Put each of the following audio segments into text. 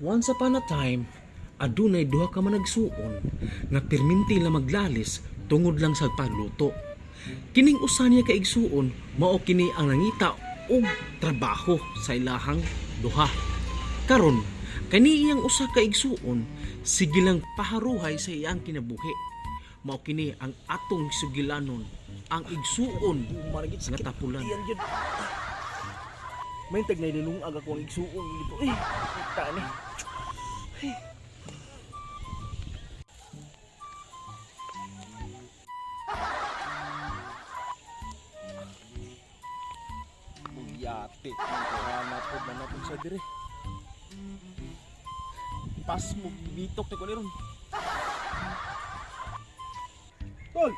Once upon a time, adunay duha ka managsuon nga perminti la maglalis tungod lang sa pagluto. Kining usa niya ka igsuon mao kini ang nangita og trabaho sa ilahang duha. Karon, kani iyang usa ka igsuon sige lang paharuhay sa iyang kinabuhi. Mao kini ang atong sugilanon, ang igsuon nga tapulan. May tag na nilungag ako ang igsuon dito. Kita ni. Buyate, kuhana po ba natin sa dire? Pas mo, bitok ni ko ni ron. Tol!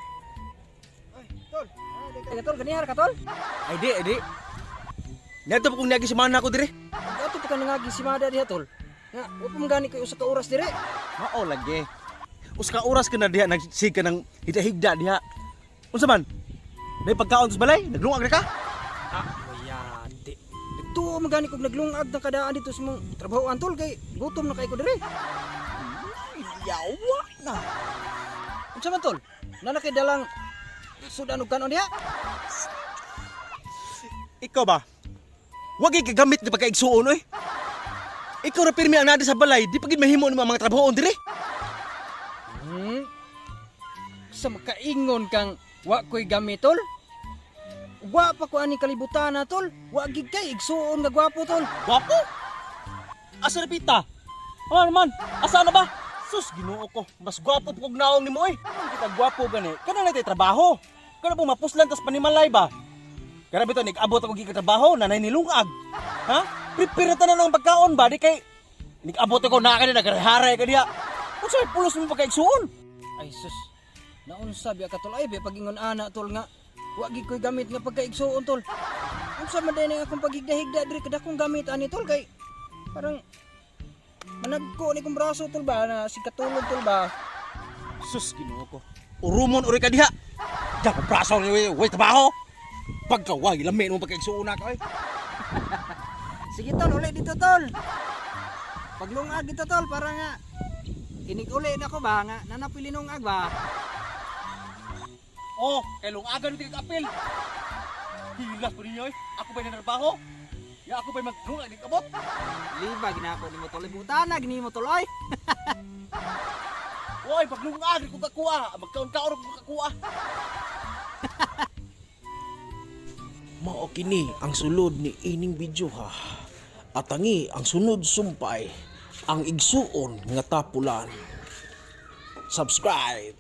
Ay, tol. Tol, kanihar ka, tol? Ay di. Neto po kung nagi si mana ko dire. Ato pa ka nangagi si Mada diha, tol. Nga, upang gani ko usa ka oras dire. Mao lagi. Uska oras ka na diha nagsig ka ng higda diha. Unsa man? May pagkaon sa balay? Naglungag na ka? Buyate. Ito magani kog naglungag ng kadaan dito sa mong trabahoan, tol, kay gutom na kay ko dire. Yawa na. Unsa man, tol? Nana kay dalang sudan og kanon diha? Ikaw ba? Wag gamit ni pagkaigsuon oy. Ikaw ra pirmi ang nadi sa balay, di pagid mahimo ni mga trabahoon dire. Sa makaingon kang wa ko'y gamit, tol? Wa pa ko ani kalibutan na, tol. Wa gid kay igsuon nga gwapo, tol. Gwapo? Asa na pita? Ano naman? Asa na ba? Sus, Ginoo ko. Mas gwapo pug naong nimo oy. Ano kita gwapo gani? Kana na tay trabaho. Kana po mapuslan tas panimalay ba? Kana bitaw nig-abot ako gi trabaho, nanay nilungag. Ha? Prepare ta na ng pagkaon ba di kay nig-abot ako na kanina nagharay ka diha. Unsa may pulos mo pagkaigsuon? Ay sus. Naunsa biya ka, tol, ay biya pagingon ana, tol, nga wa gid ko'y gamit nga pagkaigsuon, tol. Unsa man din ang akong paghigda-higda diri kada kong gamit ani, tol, kay parang managko ni kong braso, tol, ba na si katulog, tol, ba. Sus, Ginoo ko. Urumon uri ka diha. Diya ko braso ni way trabaho. Pagkaway lamin mo pagkaigsuon na ka oy. Sige, tol, uli dito, tol. Paglungag dito, tol, para nga kinig uli na ko ba nga nanapili nungag ba. Oh, kay lungagan ti kapil. Hilas po ninyo eh. Ako ba'y nanarbaho? Ya ako ba'y maglungag di kabot? Liba ginako nimo, tol, butana ginimo, tol, oy. Oy, paglungag ko kakuha. Magkaon-kaon ko kakuha. Mao kini ang sulod ni ining video ha. At tangi ang sunod sumpay ang igsuon nga tapulan. Subscribe.